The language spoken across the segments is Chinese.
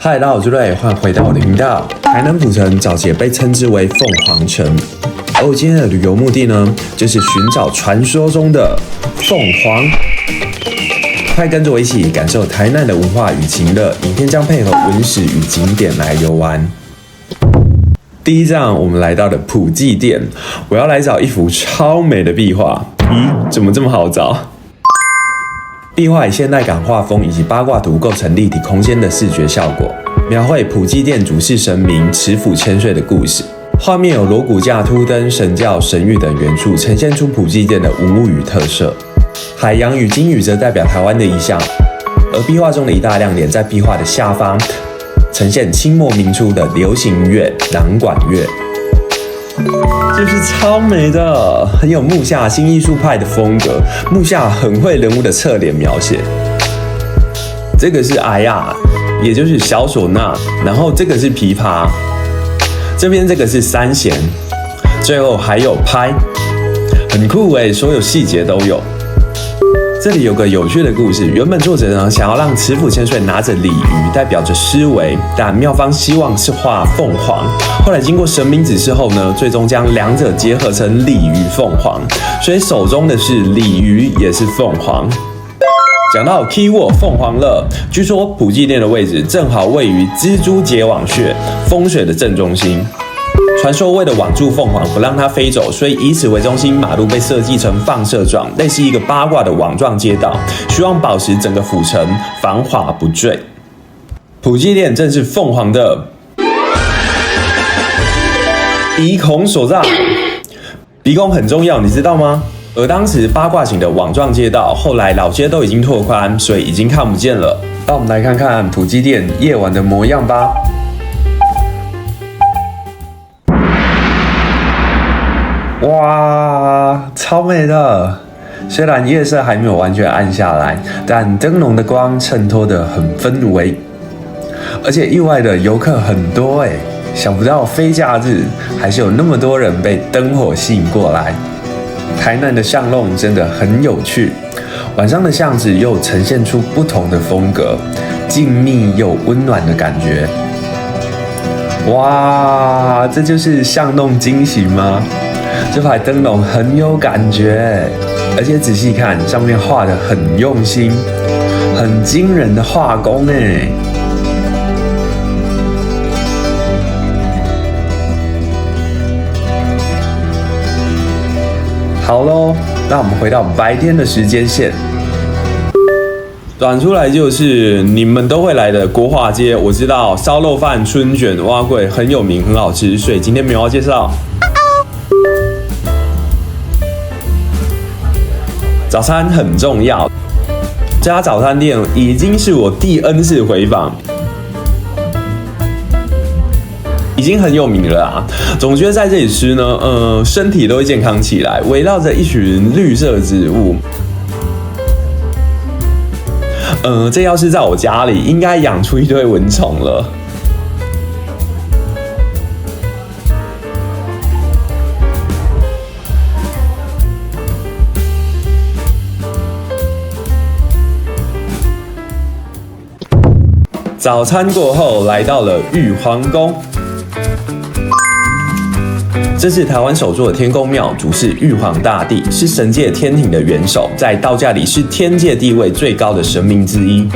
嗨，大家好，我是瑞，欢迎回到我的频道。台南府城早期也被称之为凤凰城，而我今天的旅游目的呢，就是寻找传说中的凤凰。快跟着我一起感受台南的文化与情乐，影片将配合文史与景点来游玩。第一站，我们来到了普济殿，我要来找一幅超美的壁画。咦，怎么这么好找？壁画以现代感画风以及八卦图构成立体空间的视觉效果，描绘普济殿主事神明持斧千岁的故事。画面有锣鼓架、凸灯、神教、神谕等元素，呈现出普济殿的文物与特色。海洋与鲸鱼则代表台湾的意象，而壁画中的一大亮点在壁画的下方，呈现清末明初的流行音乐南管乐。这是超美的，很有木下新艺术派的风格。木下很会人物的侧脸描写。这个是阿亚，也就是小唢呐，然后这个是琵琶，这边这个是三弦，最后还有拍，很酷诶，所有细节都有。这里有个有趣的故事，原本作者呢想要让持斧千岁拿着鲤鱼，代表着思维，但妙方希望是画凤凰。后来经过神明指示后呢，最终将两者结合成鲤鱼凤凰，所以手中的是鲤鱼，也是凤凰。讲到 keyword 凤凰乐，据说普济殿的位置正好位于蜘蛛结网穴，风水的正中心。传说为了网住凤凰，不让它飞走，所以以此为中心，马路被设计成放射状，类似一个八卦的网状街道，希望保持整个府城繁华不坠。普济殿正是凤凰的鼻孔所在，鼻孔很重要，你知道吗？而当时八卦型的网状街道，后来老街都已经拓宽，所以已经看不见了。让我们来看看普济殿夜晚的模样吧。哇，超美的！虽然夜色还没有完全暗下来，但灯笼的光衬托得很氛围，而且意外的游客很多诶，想不到非假日还是有那么多人被灯火吸引过来。台南的巷弄真的很有趣，晚上的巷子又呈现出不同的风格，静谧又温暖的感觉。哇，这就是巷弄惊喜吗？这排灯笼很有感觉，而且仔细看，上面画得很用心，很惊人的画工哎。好咯，那我们回到白天的时间线，转出来就是你们都会来的国华街。我知道烧肉饭、春卷、碗粿很有名，很好吃，所以今天没有要介绍。早餐很重要，这家早餐店已经是我第 N 次回访，已经很有名了啊。总觉得在这里吃呢，身体都会健康起来，围绕着一群绿色植物。这要是在我家里，应该养出一堆蚊虫了。早餐过后，来到了玉皇宫。这是台湾首座的天公庙，主事玉皇大帝，是神界天庭的元首，在道家里是天界地位最高的神明之一。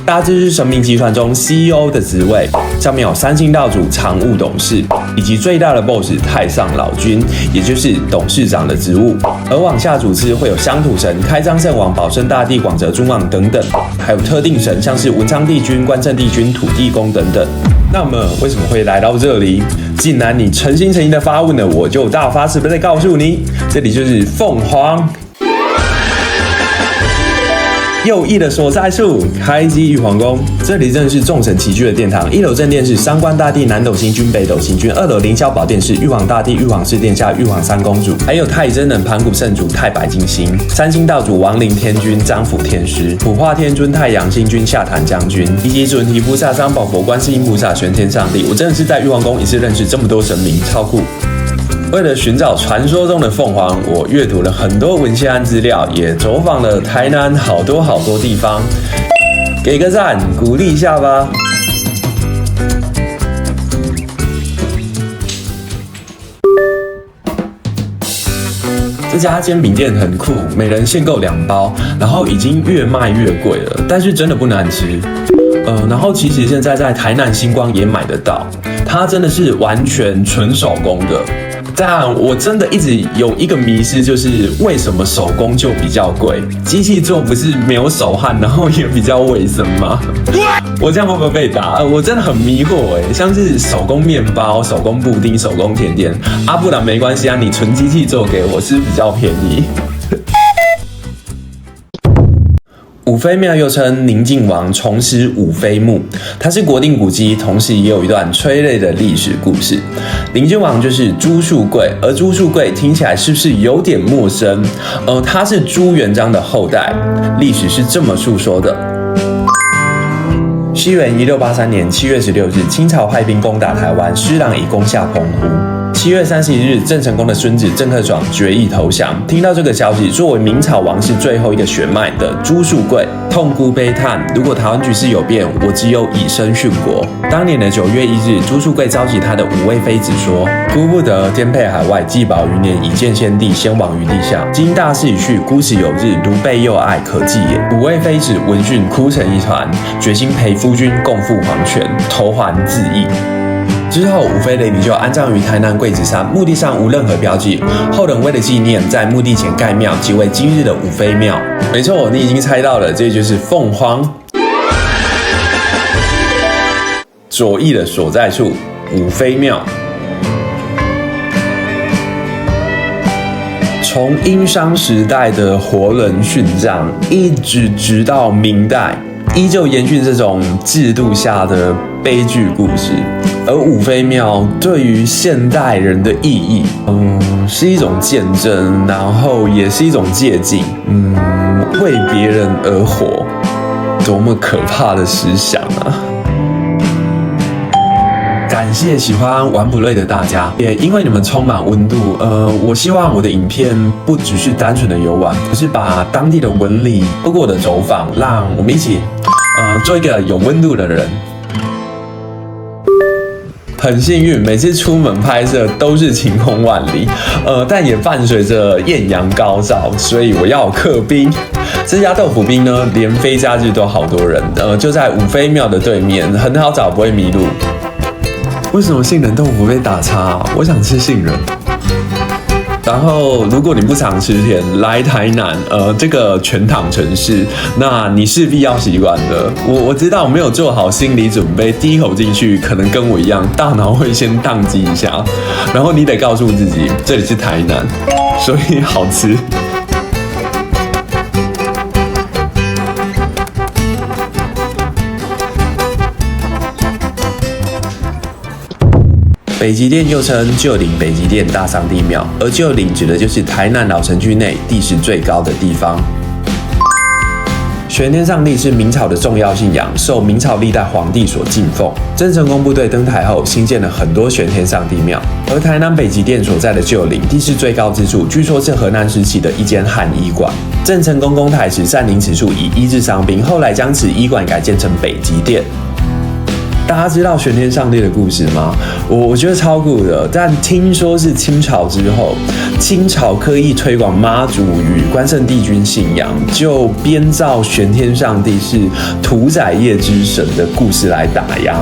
大致是神明集团中 CEO 的职位，上面有三星道主、常务董事，以及最大的 BOSS 太上老君，也就是董事长的职务。而往下主持会有乡土神、开漳圣王、保生大帝、广泽尊王等等，还有特定神，像是文昌帝君、关圣帝君、土地公等等。那么为什么会来到这里？既然你诚心诚意的发问了，我就大发慈悲的告诉你，这里就是凤凰右翼的所在处，开基玉皇宫。这里真的是众神齐聚的殿堂。一楼正殿是三官大帝、南斗星君、北斗星君；二楼凌霄宝殿是玉皇大帝、玉皇四殿下、玉皇三公主，还有太真人、盘古圣主、太白金星；三星道主王灵天君、张府天师、普化天尊、太阳星君、下坛将军，以及准提菩萨、三宝佛、观世音菩萨、玄天上帝。我真的是在玉皇宫一次认识这么多神明，超酷！为了寻找传说中的凤凰，我阅读了很多文献和资料，也走访了台南好多地方。给个赞，鼓励一下吧。这家煎饼店很酷，每人限购2包，然后已经越卖越贵了，但是真的不难吃。然后其实现在在台南星光也买得到，它真的是完全纯手工的。但我真的一直有一个迷思，就是为什么手工就比较贵？机器做不是没有手汗，然后也比较卫生吗？我这样会不会被打？我真的很迷惑像是手工面包、手工布丁、手工甜点，不然没关系啊，你纯机器做给我是比较便宜。五妃庙又称宁靖王重施五妃墓，它是国定古迹，同时也有一段催泪的历史故事。宁靖王就是朱树贵，而朱树贵听起来是不是有点陌生？他是朱元璋的后代，历史是这么述说的。西元1683年7月16日，清朝派兵攻打台湾，施琅以攻下澎湖。7月31日，郑成功的孙子郑克爽决意投降。听到这个消息，作为明朝王室最后一个血脉的朱树贵痛哭悲叹：如果台湾局势有变，我只有以身殉国。当年的9月1日，朱树贵召集他的5位妃子说：“孤不得，颠沛海外，既保余年，以见先帝，先亡于地下。今大势已去，孤死有日，如备幼爱，可计也。”5位妃子闻讯哭成一团，决心陪夫君共赴黄泉，投环自缢。之后，五妃雷尼就安葬于台南桂子山，墓地上无任何标记。后人为了纪念，在墓地前盖庙，即为今日的五妃庙。没错，你已经猜到了，这就是凤凰左翼的所在处——五妃庙。从殷商时代的活人殉葬，一直到明代，依旧延续这种制度下的悲剧故事。而五妃庙对于现代人的意义，是一种见证，然后也是一种借鉴。为别人而活，多么可怕的思想啊！感谢喜欢玩不累的大家，也因为你们充满温度，我希望我的影片不只是单纯的游玩，而是把当地的纹理透过我的走访，让我们一起，做一个有温度的人。很幸运，每次出门拍摄都是晴空万里，但也伴随着艳阳高照，所以我要有客兵。这家豆腐兵呢，连非假日都好多人，就在五妃庙的对面，很好找，不会迷路。为什么杏仁豆腐被打叉啊？我想吃杏仁。然后，如果你不常吃甜，来台南，这个全糖城市，那你势必要习惯的。我知道我没有做好心理准备，第一口进去，可能跟我一样，大脑会先宕机一下，然后你得告诉自己，这里是台南，所以好吃。北极殿又称旧陵北极殿大上帝庙，而旧陵指的就是台南老城区内地势最高的地方。玄天上帝是明朝的重要信仰，受明朝历代皇帝所敬奉。郑成功部队登台后，兴建了很多玄天上帝庙。而台南北极殿所在的旧陵，地势最高之处，据说是河南时期的一间汉医馆。郑成功攻台时占领此处以医治伤兵，后来将此医馆改建成北极殿。大家知道玄天上帝的故事吗？我觉得超酷的，但听说是清朝之后，清朝刻意推广妈祖与关圣帝君信仰，就编造玄天上帝是屠宰业之神的故事来打压。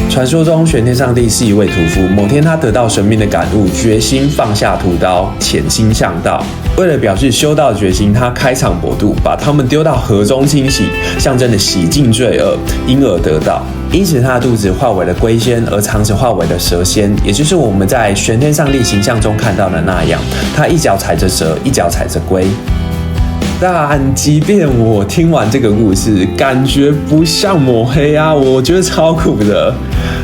传说中，玄天上帝是一位屠夫。某天，他得到神明的感悟，决心放下屠刀，潜心向道。为了表示修道的决心，他开膛破肚，把他们丢到河中清洗，象征的洗净罪恶，因而得道。因此，他的肚子化为了龟仙，而肠子化为了蛇仙，也就是我们在玄天上帝形象中看到的那样。他一脚踩着蛇，一脚踩着龟。但即便我听完这个故事，感觉不像抹黑啊，我觉得超酷的，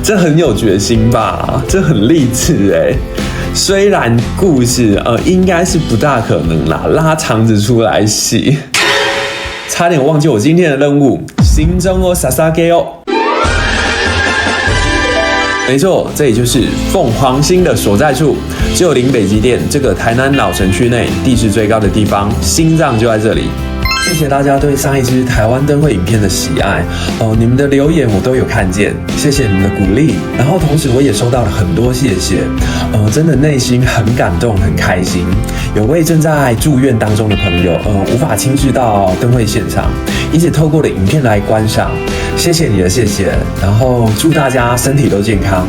这很有决心吧，这很励志欸。虽然故事应该是不大可能啦，拉肠子出来洗，差点忘记我今天的任务，心中哦撒撒给哦。没错，这里就是凤凰星的所在处，旧陵北极殿，这个台南老城区内地势最高的地方，心脏就在这里。谢谢大家对上一支台湾灯会影片的喜爱哦，你们的留言我都有看见，谢谢你们的鼓励。然后同时我也收到了很多谢谢，真的内心很感动，很开心。有位正在住院当中的朋友，无法亲自到灯会现场，因此透过了影片来观赏，谢谢你的谢谢。然后祝大家身体都健康。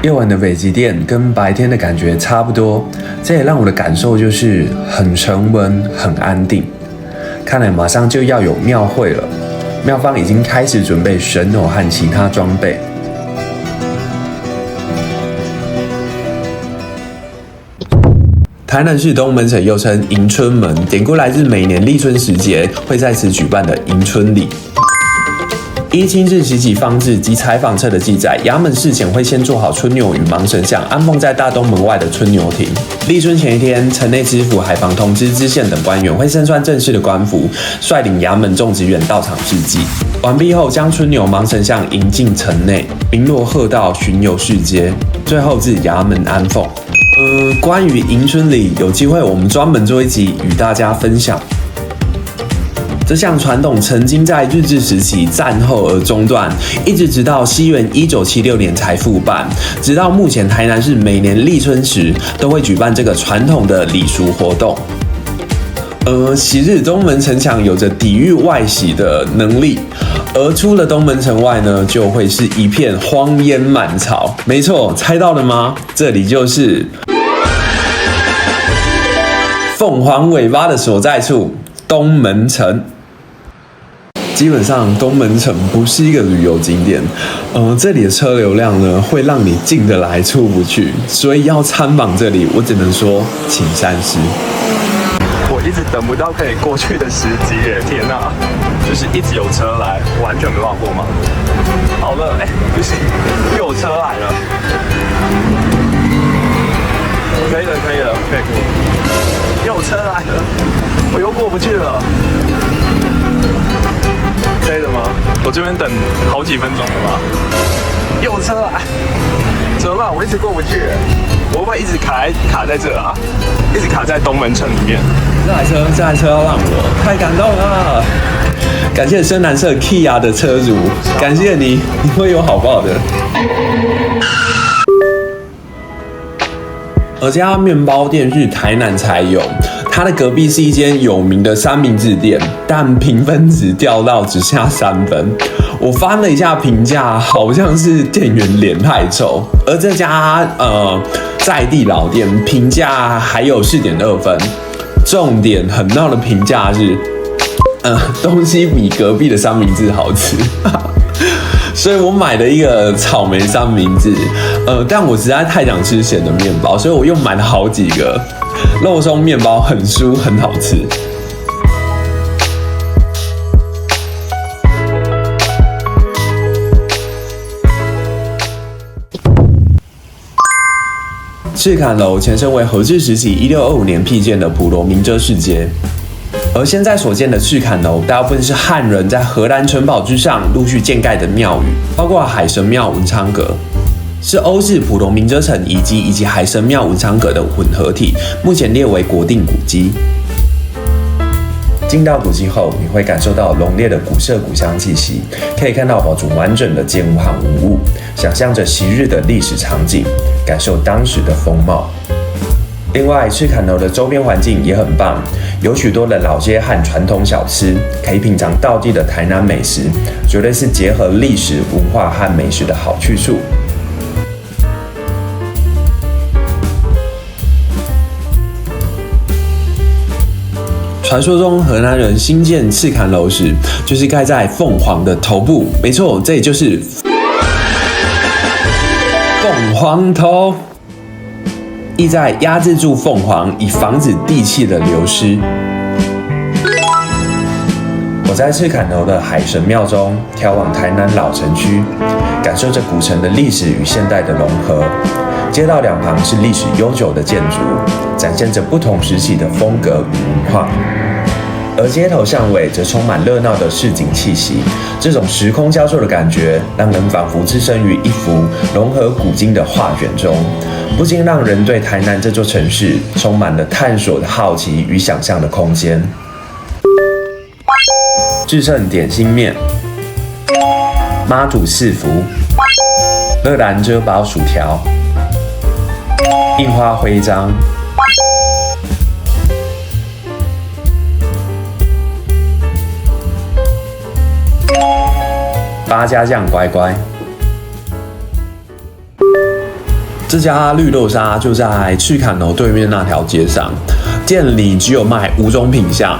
夜晚的北极店跟白天的感觉差不多，这也让我的感受就是很沉稳、很安定。看来马上就要有庙会了，庙方已经开始准备神偶和其他装备。台南市东门城又称迎春门，典故来自每年立春时节会在此举办的迎春礼。依清治时期方志及采访册的记载，衙门事前会先做好春牛与盲神像，安放在大东门外的春牛亭。立春前一天，城内知府、海防同知、知县等官员会身穿正式的官服，率领衙门众职员到场致祭。完毕后，将春牛、盲神像迎进城内，鸣锣贺道，巡游市街，最后至衙门安奉。关于迎春礼，有机会我们专门做一集与大家分享。这项传统曾经在日治时期战后而中断，一直直到西元1976年才复办。直到目前，台南市每年立春时都会举办这个传统的礼俗活动。昔日东门城墙有着抵御外袭的能力，而出了东门城外呢，就会是一片荒烟满草。没错，猜到了吗？这里就是凤凰尾巴的所在处——东门城。基本上东门城不是一个旅游景点，这里的车流量呢会让你进得来出不去，所以要参访这里，我只能说请三思。我一直等不到可以过去的时机耶！天哪，就是一直有车来，完全没办法过马路。好了，不行，又有车来了。可以了，可以了，可以过。又有车来了，我又过不去了。可以了吗？我这边等好几分钟了吧？又有车来，怎么办？我一直过不去，我会不会一直卡在这啊？一直卡在东门城里面。这台车要让我，太感动了！感谢深蓝色 Kia 的车主，感谢你，你会有好报的。而这家面包店是台南才有，它的隔壁是一间有名的三明治店，但评分值掉到只剩下3分。我翻了一下评价，好像是店员脸太臭。而这家在地老店评价还有4.2分。重点很闹的评价是，东西比隔壁的三明治好吃。所以我买了一个草莓三明治，但我实在太想吃咸的面包，所以我又买了好几个肉松面包，很酥，很好吃。赤坎楼前身为和治时期1625年辟建的普罗明遮市街，而现在所建的赤坎楼大部分是汉人在荷兰城堡之上陆续建盖的庙宇，包括海神庙、文昌阁，是欧式普罗明遮城遗迹以及海神庙、文昌阁的混合体，目前列为国定古迹。进到古迹后，你会感受到浓烈的古色古香气息，可以看到保存完整的建物和文物，想象着昔日的历史场景，感受当时的风貌。另外，赤坎楼的周边环境也很棒，有许多的老街和传统小吃，可以品尝道地的台南美食，绝对是结合历史文化和美食的好去处。传说中，荷兰人兴建赤坎楼时，就是盖在凤凰的头部。没错，这也就是凤凰头，意在压制住凤凰，以防止地气的流失。我在赤坎楼的海神庙中眺望台南老城区，感受着古城的历史与现代的融合。街道两旁是历史悠久的建筑，展现着不同时期的风格与文化。而街头巷尾则充满热闹的市井气息。这种时空交错的感觉，让人仿佛置身于一幅融合古今的画卷中，不禁让人对台南这座城市充满了探索的好奇与想象的空间。至胜点心面、妈祖四福、热兰遮包薯条、印花徽章、八家酱乖乖。这家绿豆沙就在赤坎楼对面那条街上，店里只有卖5种品项。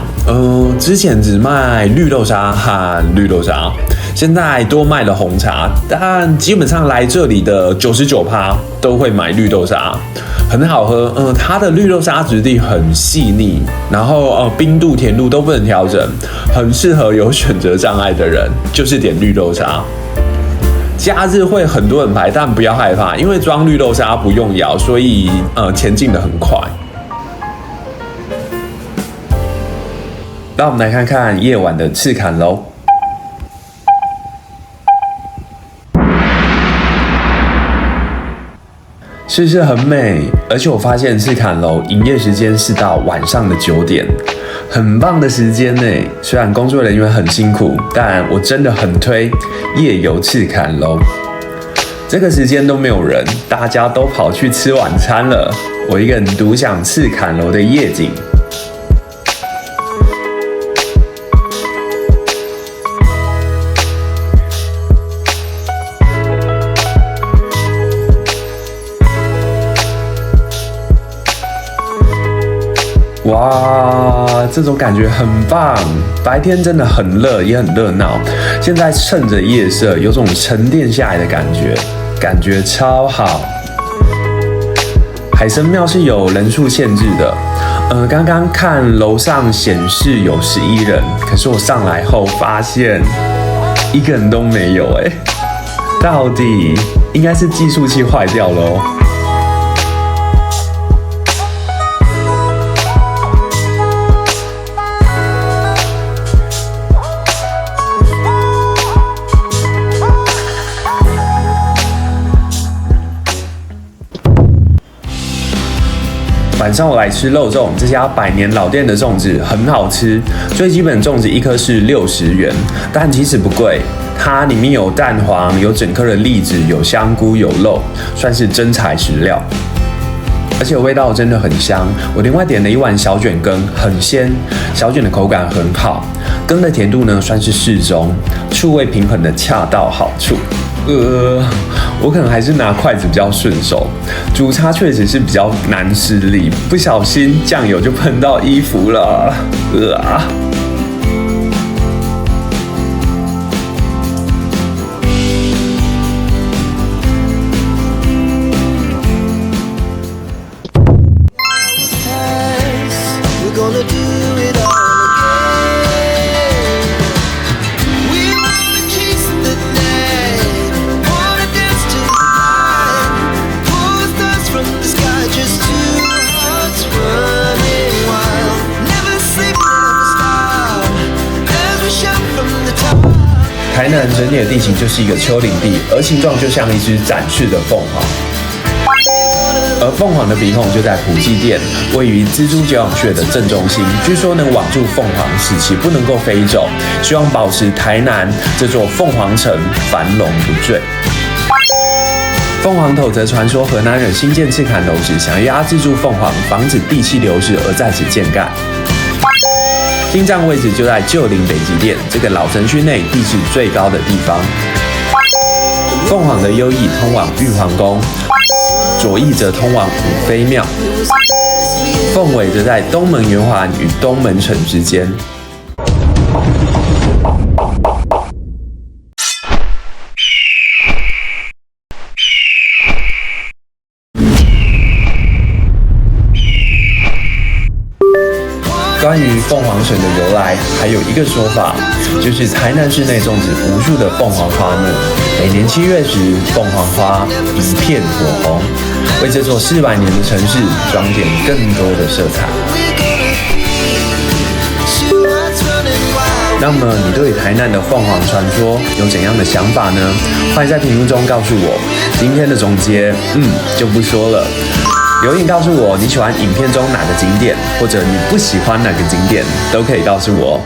之前只卖绿豆沙和绿豆沙，现在多卖了红茶，但基本上来这里的99%都会买绿豆沙，很好喝。它的绿豆沙质地很细腻，然后冰度、甜度都不能调整，很适合有选择障碍的人，就是点绿豆沙。假日会很多人排，但不要害怕，因为装绿豆沙不用摇，所以前进得很快。让我们来看看夜晚的赤坎楼。是很美，而且我发现赤坎楼营业时间是到晚上的9点，很棒的时间呢。虽然工作人员很辛苦，但我真的很推夜游赤坎楼。这个时间都没有人，大家都跑去吃晚餐了，我一个人独享赤坎楼的夜景。哇，这种感觉很棒！白天真的很热，也很热闹。现在趁着夜色，有种沉淀下来的感觉超好。海神庙是有人数限制的，刚刚看楼上显示有11人，可是我上来后发现一个人都没有到底应该是计数器坏掉了哦。晚上我来吃肉粽，这家100年老店的粽子很好吃，最基本粽子1颗是60元，但其实不贵。它里面有蛋黄，有整颗的栗子，有香菇，有肉，算是真材实料。而且味道真的很香。我另外点了1碗小卷羹，很鲜，小卷的口感很好，羹的甜度呢算是适中，醋味平衡的恰到好处。我可能还是拿筷子比较顺手，煮叉确实是比较难施力，不小心酱油就喷到衣服了。台南整体的地形就是一个丘陵地，而形状就像一只展翅的凤凰。而凤凰的鼻孔就在普济殿，位于蜘蛛脚养穴的正中心，据说能网住凤凰，使其不能够飞走。希望保持台南这座凤凰城繁荣不坠。凤凰头则传说河南人新建赤坎楼时，想压制住凤凰，防止地气流失而在此建盖。进站位置就在旧林北极殿这个老城区内地势最高的地方。凤凰的右翼通往玉皇宫，左翼则通往五妃庙。凤尾则在东门圆环与东门城之间。关于凤凰城的由来，还有一个说法，就是台南市内种植无数的凤凰花木，每年7月时，凤凰花一片火红，为这座400年的城市装点更多的色彩。那么你对台南的凤凰传说有怎样的想法呢？欢迎在评论中告诉我。今天的总结，就不说了。留言告诉我你喜欢影片中哪个景点，或者你不喜欢哪个景点，都可以告诉我。